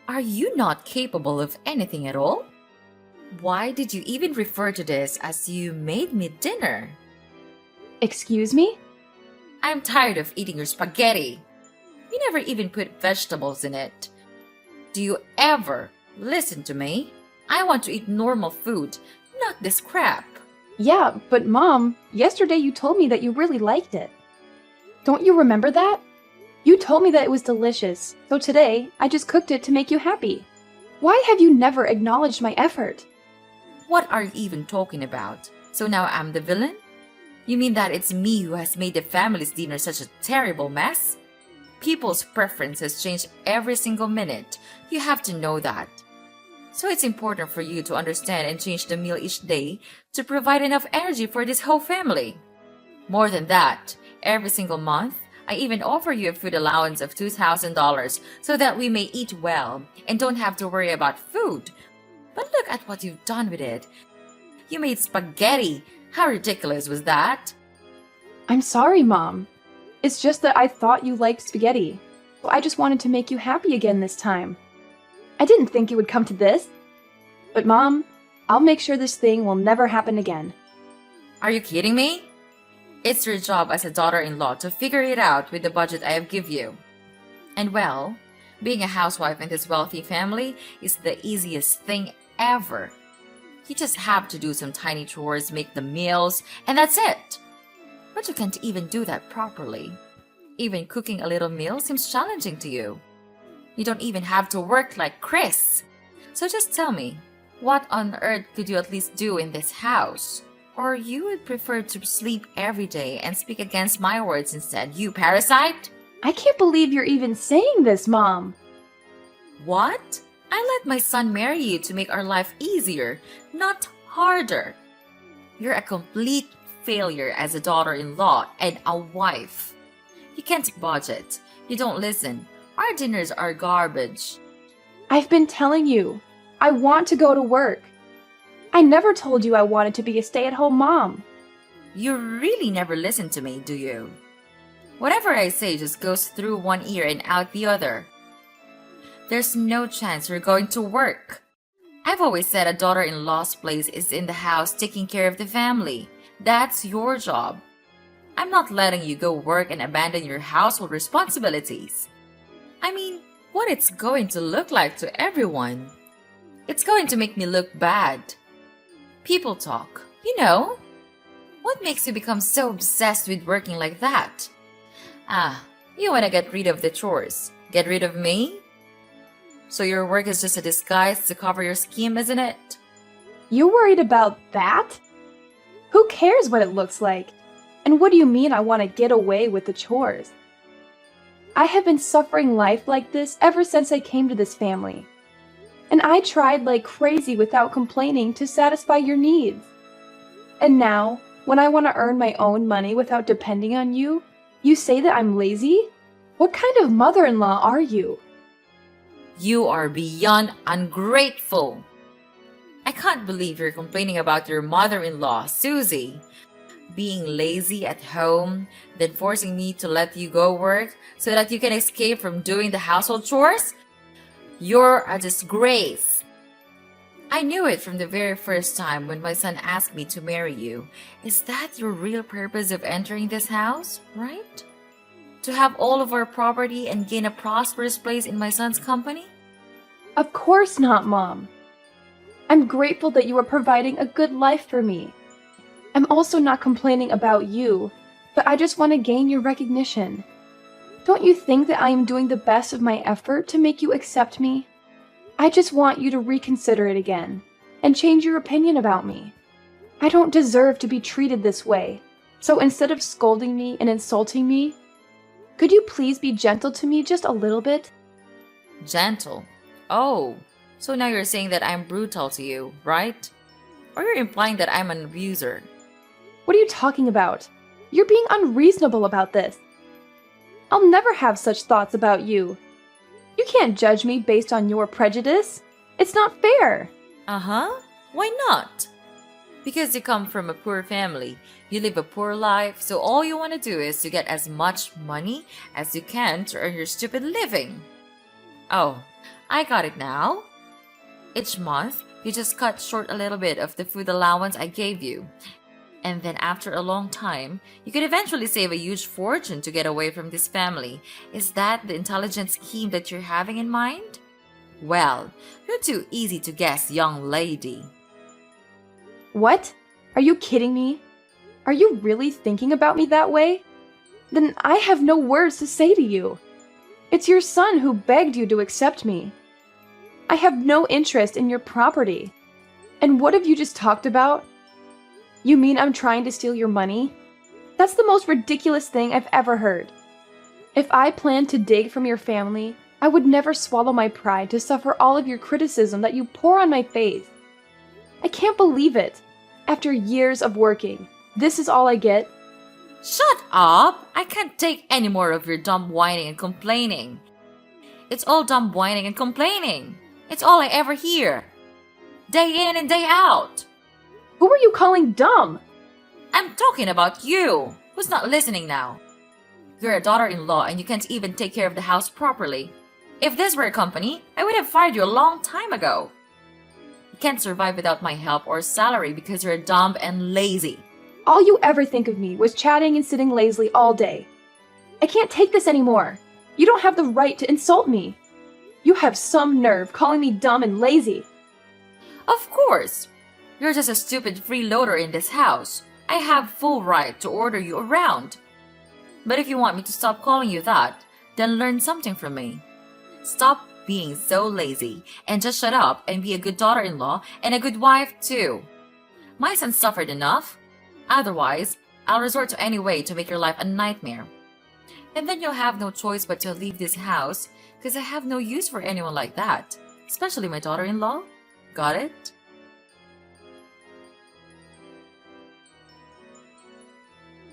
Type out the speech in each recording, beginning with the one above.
Are you not capable of anything at all? Why did you even refer to this as you made me dinner? Excuse me? I'm tired of eating your spaghetti. You never even put vegetables in it. Do you ever listen to me? I want to eat normal food, not this crap. Yeah, but Mom, yesterday you told me that you really liked it. Don't you remember that? You told me that it was delicious, so today I just cooked it to make you happy. Why have you never acknowledged my effort? What are you even talking about? So now I'm the villain? You mean that it's me who has made the family's dinner such a terrible mess? People's preferences change every single minute. You have to know that. So it's important for you to understand and change the meal each day to provide enough energy for this whole family. More than that, every single month, I even offer you a food allowance of $2,000 so that we may eat well and don't have to worry about food. But look at what you've done with it. You made spaghetti. How ridiculous was that? I'm sorry, Mom. It's just that I thought you liked spaghetti. So I just wanted to make you happy again this time. I didn't think it would come to this. But Mom, I'll make sure this thing will never happen again. Are you kidding me? It's your job as a daughter-in-law to figure it out with the budget I have give you. And well, being a housewife in this wealthy family is the easiest thing ever. You just have to do some tiny chores, make the meals, and that's it. But you can't even do that properly. Even cooking a little meal seems challenging to you. You don't even have to work like Chris. So just tell me, what on earth could you at least do in this house? Or you would prefer to sleep every day and speak against my words instead, you parasite? I can't believe you're even saying this, Mom. What? I let my son marry you to make our life easier, not harder. You're a complete failure as a daughter-in-law and a wife. You can't budget. You don't listen. Our dinners are garbage. I've been telling you, I want to go to work. I never told you I wanted to be a stay-at-home mom. You really never listen to me, do you? Whatever I say just goes through one ear and out the other. There's no chance you're going to work. I've always said a daughter-in-law's place is in the house taking care of the family. That's your job. I'm not letting you go work and abandon your household responsibilities. I mean, what it's going to look like to everyone. It's going to make me look bad. People talk, you know. What makes you become so obsessed with working like that? You want to get rid of the chores. Get rid of me? So your work is just a disguise to cover your scheme, isn't it? You worried about that? Who cares what it looks like? And what do you mean I want to get away with the chores? I have been suffering life like this ever since I came to this family. And I tried like crazy without complaining to satisfy your needs. And now, when I want to earn my own money without depending on you, you say that I'm lazy? What kind of mother-in-law are you? You are beyond ungrateful. I can't believe you're complaining about your mother-in-law, Susie, being lazy at home, then forcing me to let you go work so that you can escape from doing the household chores? You're a disgrace. I knew it from the very first time when my son asked me to marry you. Is that your real purpose of entering this house, right? To have all of our property and gain a prosperous place in my son's company? Of course not, Mom. I'm grateful that you are providing a good life for me. I'm also not complaining about you, but I just want to gain your recognition. Don't you think that I am doing the best of my effort to make you accept me? I just want you to reconsider it again and change your opinion about me. I don't deserve to be treated this way, so instead of scolding me and insulting me, could you please be gentle to me just a little bit? Gentle? Oh, so now you're saying that I'm brutal to you, right? Or you're implying that I'm an abuser? What are you talking about? You're being unreasonable about this. I'll never have such thoughts about you. You can't judge me based on your prejudice. It's not fair. Uh-huh. Why not? Because you come from a poor family. You live a poor life, so all you want to do is to get as much money as you can to earn your stupid living. Oh, I got it now. Each month, you just cut short a little bit of the food allowance I gave you. And then after a long time, you could eventually save a huge fortune to get away from this family. Is that the intelligent scheme that you're having in mind? Well, you're too easy to guess, young lady. What? Are you kidding me? Are you really thinking about me that way? Then I have no words to say to you. It's your son who begged you to accept me. I have no interest in your property. And what have you just talked about? You mean I'm trying to steal your money? That's the most ridiculous thing I've ever heard. If I planned to dig from your family, I would never swallow my pride to suffer all of your criticism that you pour on my face. I can't believe it. After years of working, this is all I get? Shut up! I can't take any more of your dumb whining and complaining. It's all dumb whining and complaining. It's all I ever hear. Day in and day out. Who are you calling dumb? I'm talking about you. Who's not listening now? You're a daughter-in-law and you can't even take care of the house properly. If this were a company, I would have fired you a long time ago. You can't survive without my help or salary because you're dumb and lazy. All you ever think of me was chatting and sitting lazily all day. I can't take this anymore. You don't have the right to insult me. You have some nerve calling me dumb and lazy. Of course. You're just a stupid freeloader in this house. I have full right to order you around. But if you want me to stop calling you that, then learn something from me. Stop being so lazy and just shut up and be a good daughter-in-law and a good wife too. My son suffered enough. Otherwise, I'll resort to any way to make your life a nightmare. And then you'll have no choice but to leave this house because I have no use for anyone like that, especially my daughter-in-law. Got it?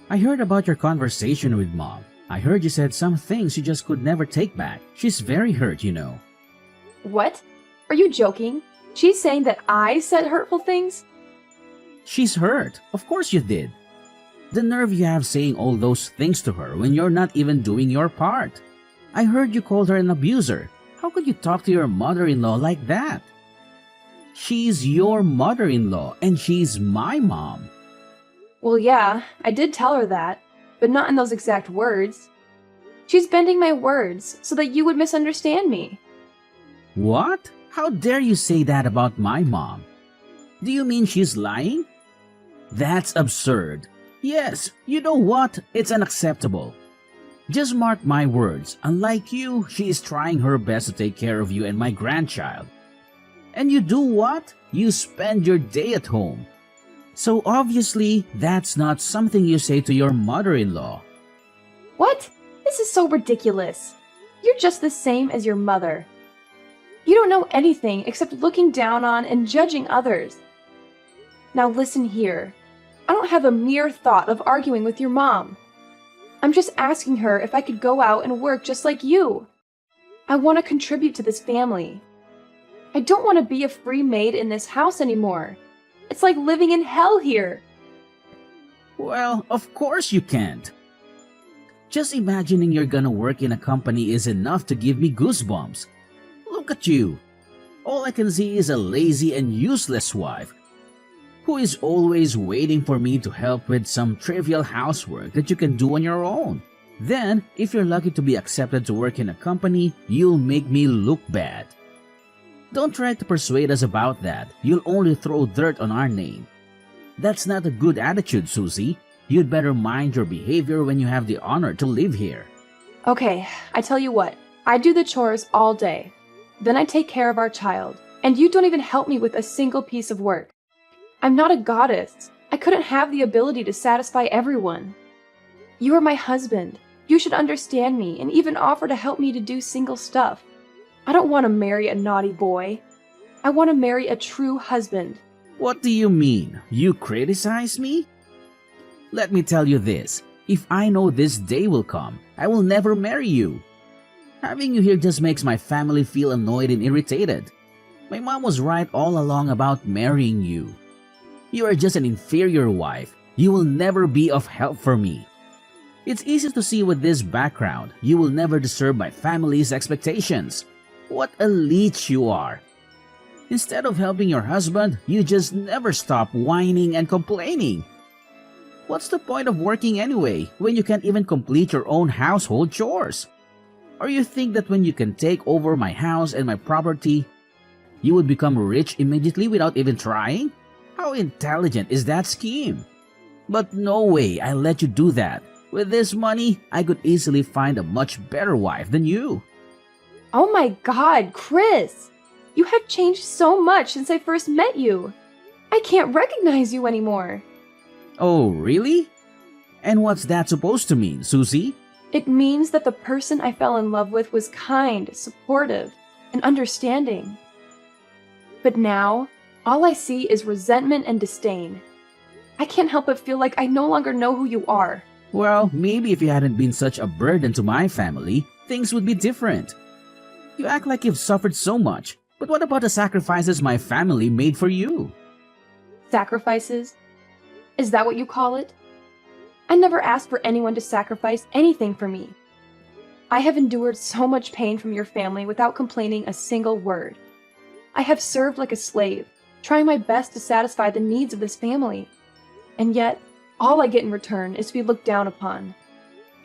I heard about your conversation with Mom. I heard you said some things you just could never take back. She's very hurt, you know. What? Are you joking? She's saying that I said hurtful things? She's hurt. Of course you did. The nerve you have saying all those things to her when you're not even doing your part. I heard you called her an abuser. How could you talk to your mother-in-law like that? She's your mother-in-law and she's my mom. Well, yeah, I did tell her that, but not in those exact words. She's bending my words so that you would misunderstand me. What? How dare you say that about my mom? Do you mean she's lying? That's absurd. Yes, you know what? It's unacceptable. Just mark my words. Unlike you, she is trying her best to take care of you and my grandchild. And you do what? You spend your day at home. So obviously, that's not something you say to your mother-in-law. What? This is so ridiculous. You're just the same as your mother. You don't know anything except looking down on and judging others. Now listen here. I don't have a mere thought of arguing with your mom. I'm just asking her if I could go out and work just like you. I want to contribute to this family. I don't want to be a free maid in this house anymore. It's like living in hell here. Well, of course you can't. Just imagining you're gonna work in a company is enough to give me goosebumps. Look at you. All I can see is a lazy and useless wife who is always waiting for me to help with some trivial housework that you can do on your own. Then, if you're lucky to be accepted to work in a company, you'll make me look bad. Don't try to persuade us about that. You'll only throw dirt on our name. That's not a good attitude, Susie. You'd better mind your behavior when you have the honor to live here. Okay, I tell you what. I do the chores all day. Then I take care of our child. And you don't even help me with a single piece of work. I'm not a goddess. I couldn't have the ability to satisfy everyone. You are my husband. You should understand me and even offer to help me to do single stuff. I don't want to marry a naughty boy. I want to marry a true husband. What do you mean? You criticize me? Let me tell you this. If I know this day will come, I will never marry you. Having you here just makes my family feel annoyed and irritated. My mom was right all along about marrying you. You are just an inferior wife. You will never be of help for me. It's easy to see with this background, you will never deserve my family's expectations. What a leech you are. Instead of helping your husband, you just never stop whining and complaining. What's the point of working anyway when you can't even complete your own household chores? Or you think that when you can take over my house and my property, you would become rich immediately without even trying? How intelligent is that scheme? But no way I'll let you do that. With this money, I could easily find a much better wife than you. Oh my god, Chris! You have changed so much since I first met you. I can't recognize you anymore. Oh, really? And what's that supposed to mean, Susie? It means that the person I fell in love with was kind, supportive, and understanding. But now, all I see is resentment and disdain. I can't help but feel like I no longer know who you are. Well, maybe if you hadn't been such a burden to my family, things would be different. You act like you've suffered so much, but what about the sacrifices my family made for you? Sacrifices? Is that what you call it? I never asked for anyone to sacrifice anything for me. I have endured so much pain from your family without complaining a single word. I have served like a slave, trying my best to satisfy the needs of this family. And yet, all I get in return is to be looked down upon,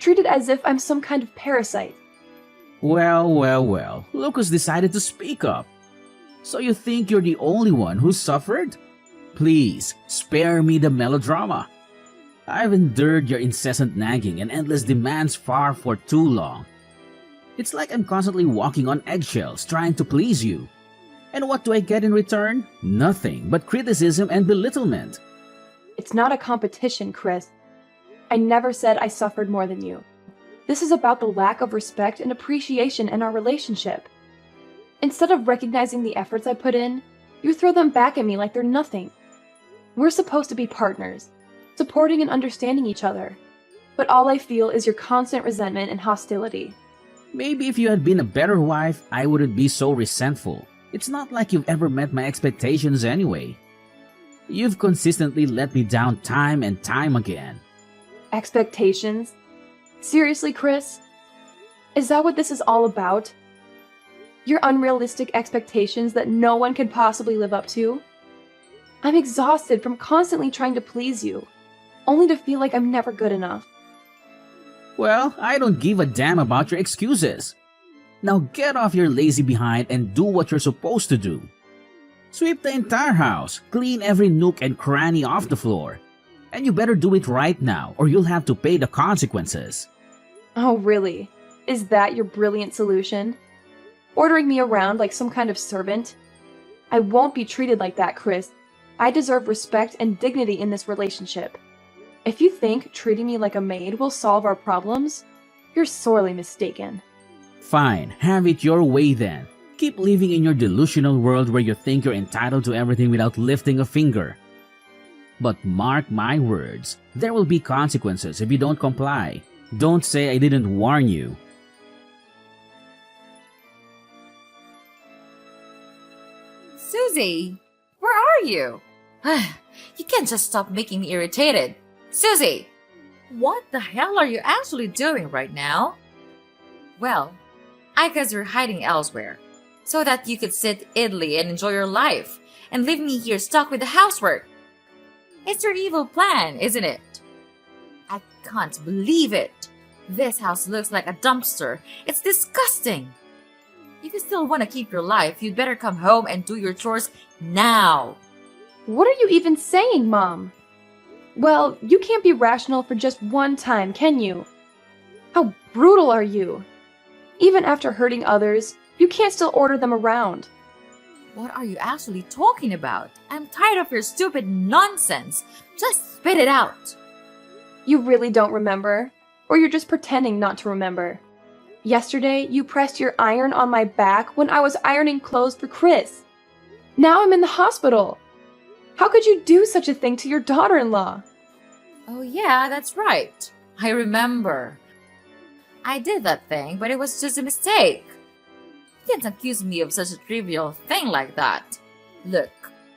treated as if I'm some kind of parasite. Well, look who's decided to speak up. So you think you're the only one who suffered? Please, spare me the melodrama. I've endured your incessant nagging and endless demands far for too long. It's like I'm constantly walking on eggshells trying to please you. And what do I get in return? Nothing but criticism and belittlement. It's not a competition, Chris. I never said I suffered more than you. This is about the lack of respect and appreciation in our relationship. Instead of recognizing the efforts I put in, you throw them back at me like they're nothing. We're supposed to be partners, supporting and understanding each other. But all I feel is your constant resentment and hostility. Maybe if you had been a better wife, I wouldn't be so resentful. It's not like you've ever met my expectations anyway. You've consistently let me down time and time again. Expectations? Seriously, Chris? Is that what this is all about? Your unrealistic expectations that no one could possibly live up to? I'm exhausted from constantly trying to please you, only to feel like I'm never good enough. Well, I don't give a damn about your excuses. Now get off your lazy behind and do what you're supposed to do. Sweep the entire house, clean every nook and cranny off the floor. And you better do it right now or you'll have to pay the consequences. Oh, really? Is that your brilliant solution? Ordering me around like some kind of servant? I won't be treated like that, Chris. I deserve respect and dignity in this relationship. If you think treating me like a maid will solve our problems, you're sorely mistaken. Fine, have it your way then. Keep living in your delusional world where you think you're entitled to everything without lifting a finger. But mark my words, there will be consequences if you don't comply. Don't say I didn't warn you. Susie, where are you? You can't just stop making me irritated. Susie, what the hell are you actually doing right now? Well, I guess you're hiding elsewhere, so that you could sit idly and enjoy your life, and leave me here stuck with the housework. It's your evil plan, isn't it? I can't believe it. This house looks like a dumpster. It's disgusting. If you still want to keep your life, you'd better come home and do your chores now. What are you even saying, Mom? Well, you can't be rational for just one time, can you? How brutal are you? Even after hurting others, you can't still order them around. What are you actually talking about? I'm tired of your stupid nonsense. Just spit it out. You really don't remember? Or you're just pretending not to remember? Yesterday, you pressed your iron on my back when I was ironing clothes for Chris. Now I'm in the hospital. How could you do such a thing to your daughter-in-law? Oh yeah, that's right. I remember. I did that thing, but it was just a mistake. You can't accuse me of such a trivial thing like that. Look,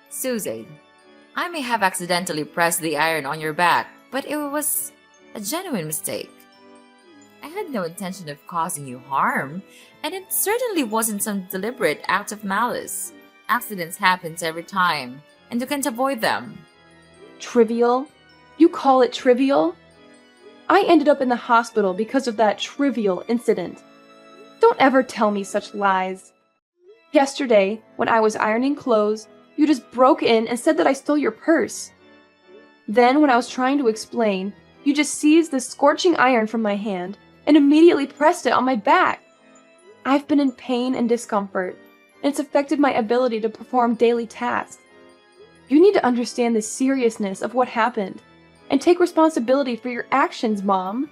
Susie, I may have accidentally pressed the iron on your back, but it was a genuine mistake. I had no intention of causing you harm, and it certainly wasn't some deliberate act of malice. Accidents happen every time, and you can't avoid them. Trivial? You call it trivial? I ended up in the hospital because of that trivial incident. Don't ever tell me such lies. Yesterday, when I was ironing clothes, you just broke in and said that I stole your purse. Then, when I was trying to explain, you just seized the scorching iron from my hand and immediately pressed it on my back. I've been in pain and discomfort, and it's affected my ability to perform daily tasks. You need to understand the seriousness of what happened and take responsibility for your actions, Mom.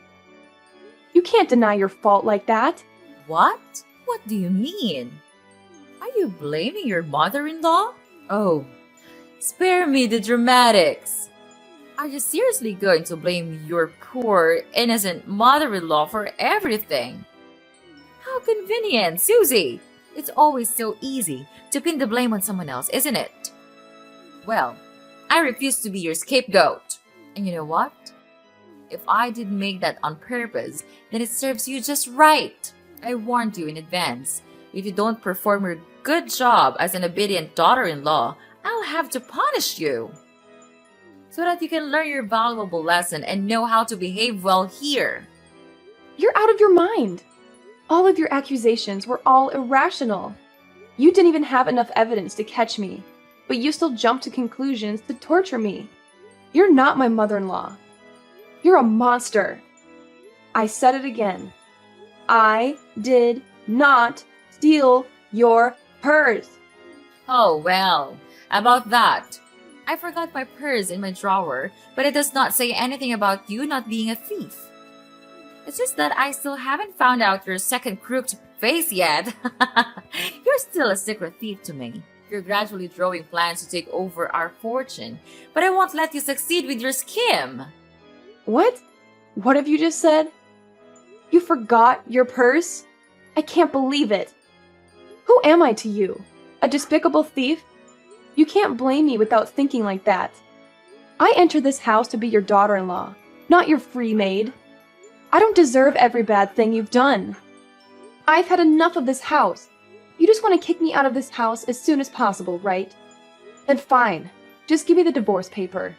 You can't deny your fault like that. What? What do you mean? Are you blaming your mother-in-law? Oh, spare me the dramatics. Are you seriously going to blame your poor, innocent mother-in-law for everything? How convenient, Susie! It's always so easy to pin the blame on someone else, isn't it? Well, I refuse to be your scapegoat. And you know what? If I did make that on purpose, then it serves you just right. I warned you in advance. If you don't perform your good job as an obedient daughter-in-law, I'll have to punish you. So that you can learn your valuable lesson and know how to behave well here. You're out of your mind. All of your accusations were all irrational. You didn't even have enough evidence to catch me, but you still jumped to conclusions to torture me. You're not my mother-in-law. You're a monster. I said it again. I did not steal your purse. Oh, well, about that. I forgot my purse in my drawer, but it does not say anything about you not being a thief. It's just that I still haven't found out your second crooked face yet. You're still a secret thief to me. You're gradually drawing plans to take over our fortune, but I won't let you succeed with your scheme. What? What have you just said? You forgot your purse? I can't believe it. Who am I to you? A despicable thief? You can't blame me without thinking like that. I entered this house to be your daughter-in-law, not your free maid. I don't deserve every bad thing you've done. I've had enough of this house. You just want to kick me out of this house as soon as possible, right? Then fine. Just give me the divorce paper.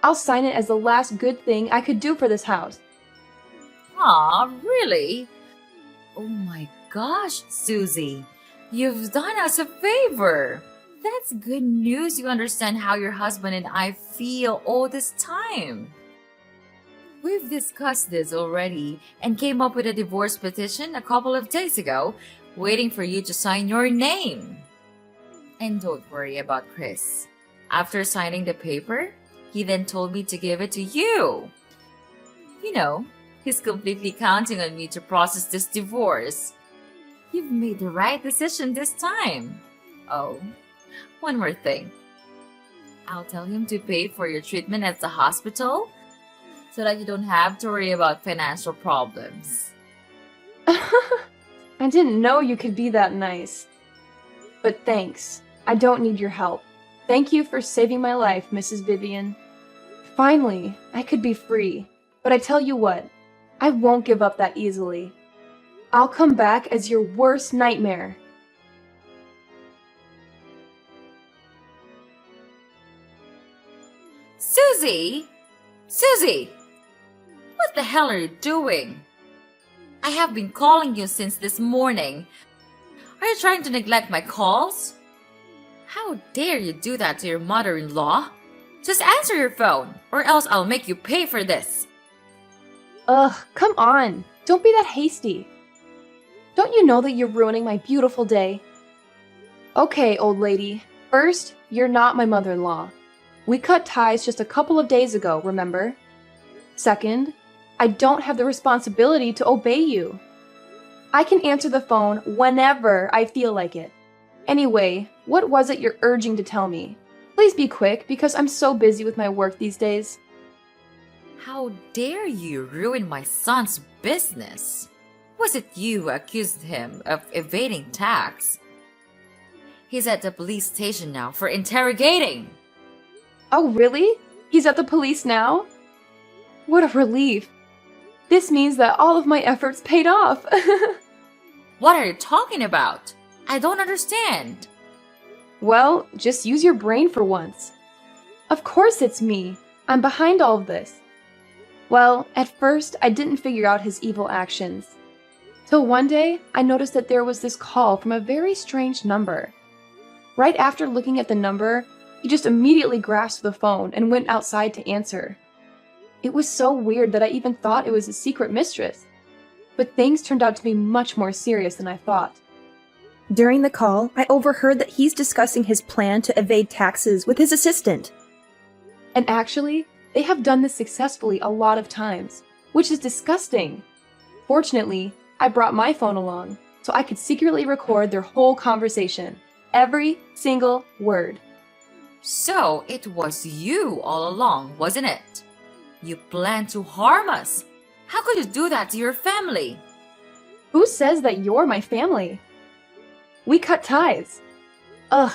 I'll sign it as the last good thing I could do for this house. Aw, really? Oh my gosh, Susie. You've done us a favor. That's good news you understand how your husband and I feel all this time. We've discussed this already and came up with a divorce petition a couple of days ago, waiting for you to sign your name. And don't worry about Chris. After signing the paper, he then told me to give it to you. You know, he's completely counting on me to process this divorce. You've made the right decision this time. Oh, one more thing. I'll tell him to pay for your treatment at the hospital so that you don't have to worry about financial problems. I didn't know you could be that nice. But thanks. I don't need your help. Thank you for saving my life, Mrs. Vivian. Finally, I could be free. But I tell you what, I won't give up that easily. I'll come back as your worst nightmare. Susie! Susie! What the hell are you doing? I have been calling you since this morning. Are you trying to neglect my calls? How dare you do that to your mother-in-law? Just answer your phone, or else I'll make you pay for this. Ugh, come on. Don't be that hasty. Don't you know that you're ruining my beautiful day? Okay, old lady. First, you're not my mother-in-law. We cut ties just a couple of days ago, remember? Second, I don't have the responsibility to obey you. I can answer the phone whenever I feel like it. Anyway, what was it you're urging to tell me? Please be quick, because I'm so busy with my work these days. How dare you ruin my son's business? Was it you who accused him of evading tax? He's at the police station now for interrogating. Oh, really? He's at the police now? What a relief. This means that all of my efforts paid off. What are you talking about? I don't understand. Well, just use your brain for once. Of course it's me. I'm behind all of this. Well, at first, I didn't figure out his evil actions. Till one day, I noticed that there was this call from a very strange number. Right after looking at the number, he just immediately grasped the phone and went outside to answer. It was so weird that I even thought it was his secret mistress. But things turned out to be much more serious than I thought. During the call, I overheard that he's discussing his plan to evade taxes with his assistant. And actually, they have done this successfully a lot of times, which is disgusting. Fortunately, I brought my phone along, so I could secretly record their whole conversation. Every single word. So it was you all along, wasn't it? You planned to harm us. How could you do that to your family? Who says that you're my family? We cut ties. Ugh,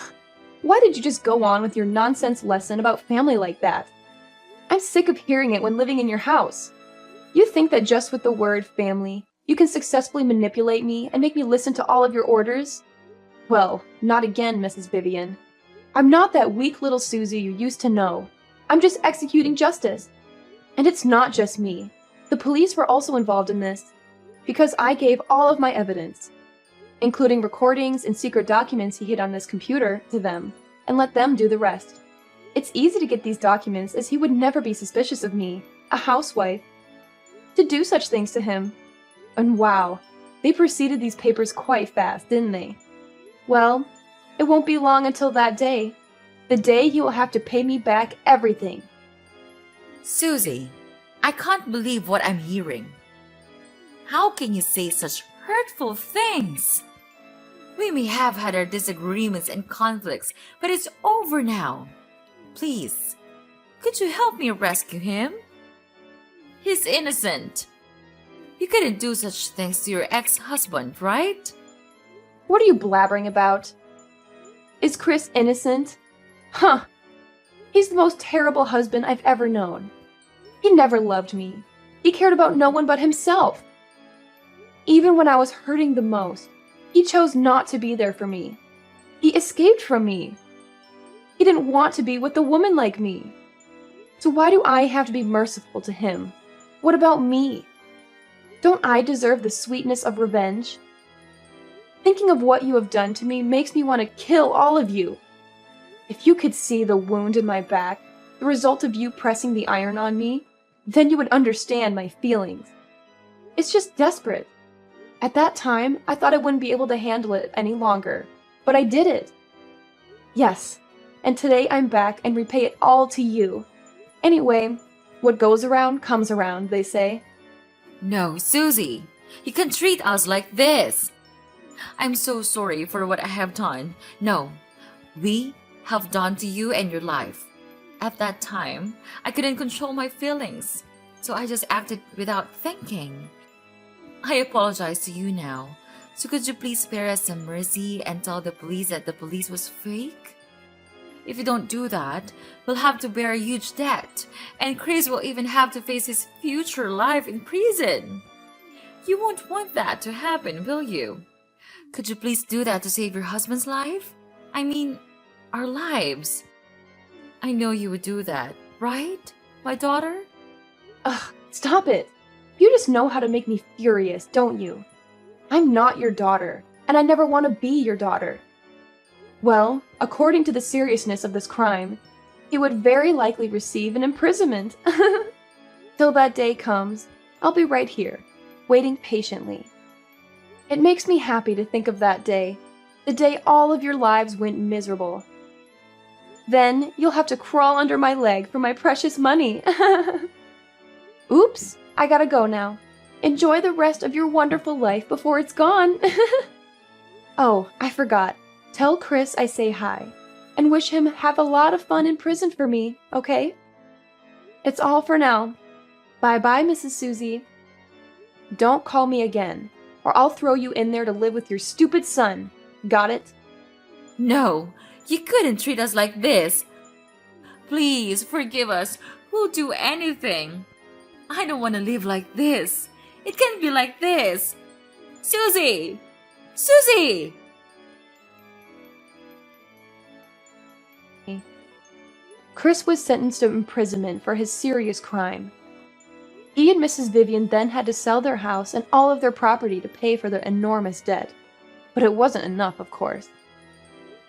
why did you just go on with your nonsense lesson about family like that? I'm sick of hearing it when living in your house. You think that just with the word family, you can successfully manipulate me and make me listen to all of your orders? Well, not again, Mrs. Vivian. I'm not that weak little Susie you used to know. I'm just executing justice. And it's not just me. The police were also involved in this, because I gave all of my evidence, including recordings and secret documents he hid on this computer, to them, and let them do the rest. It's easy to get these documents, as he would never be suspicious of me, a housewife, to do such things to him. And wow, they proceeded these papers quite fast, didn't they? Well, it won't be long until that day. The day he will have to pay me back everything. Susie, I can't believe what I'm hearing. How can you say such hurtful things? We may have had our disagreements and conflicts, but it's over now. Please, could you help me rescue him? He's innocent. You couldn't do such things to your ex-husband, right? What are you blabbering about? Is Chris innocent? Huh. He's the most terrible husband I've ever known. He never loved me. He cared about no one but himself. Even when I was hurting the most, he chose not to be there for me. He escaped from me. He didn't want to be with a woman like me. So why do I have to be merciful to him? What about me? Don't I deserve the sweetness of revenge? Thinking of what you have done to me makes me want to kill all of you. If you could see the wound in my back, the result of you pressing the iron on me, then you would understand my feelings. It's just desperate. At that time, I thought I wouldn't be able to handle it any longer, but I did it. Yes, and today I'm back and repay it all to you. Anyway, what goes around comes around, they say. No, Susie, you can't treat us like this. I'm so sorry for what I have done. No, we have done to you and your life. At that time, I couldn't control my feelings, so I just acted without thinking. I apologize to you now, so could you please spare us some mercy and tell the police that the police was fake? If you don't do that, we'll have to bear a huge debt, and Chris will even have to face his future life in prison. You won't want that to happen, will you? Could you please do that to save your husband's life? I mean, our lives. I know you would do that, right, my daughter? Ugh, stop it. You just know how to make me furious, don't you? I'm not your daughter, and I never want to be your daughter. Well, according to the seriousness of this crime, he would very likely receive an imprisonment. Till that day comes, I'll be right here, waiting patiently. It makes me happy to think of that day, the day all of your lives went miserable. Then you'll have to crawl under my leg for my precious money. Oops, I gotta go now. Enjoy the rest of your wonderful life before it's gone. Oh, I forgot. Tell Chris I say hi, and wish him have a lot of fun in prison for me, okay? It's all for now. Bye-bye, Mrs. Susie. Don't call me again, or I'll throw you in there to live with your stupid son. Got it? No, you couldn't treat us like this. Please forgive us. We'll do anything. I don't want to live like this. It can't be like this. Susie! Susie! Chris was sentenced to imprisonment for his serious crime. He and Mrs. Vivian then had to sell their house and all of their property to pay for their enormous debt. But it wasn't enough, of course.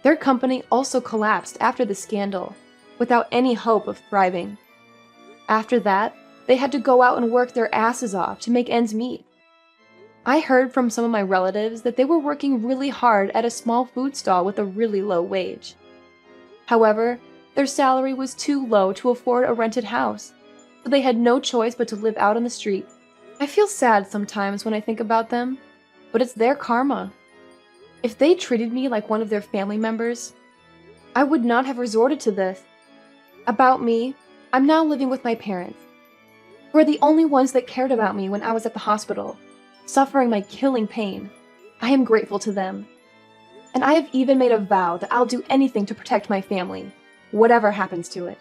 Their company also collapsed after the scandal, without any hope of thriving. After that, they had to go out and work their asses off to make ends meet. I heard from some of my relatives that they were working really hard at a small food stall with a really low wage. However, their salary was too low to afford a rented house, so they had no choice but to live out on the street. I feel sad sometimes when I think about them, but it's their karma. If they treated me like one of their family members, I would not have resorted to this. About me, I'm now living with my parents, who are the only ones that cared about me when I was at the hospital, suffering my killing pain. I am grateful to them. And I have even made a vow that I'll do anything to protect my family, whatever happens to it.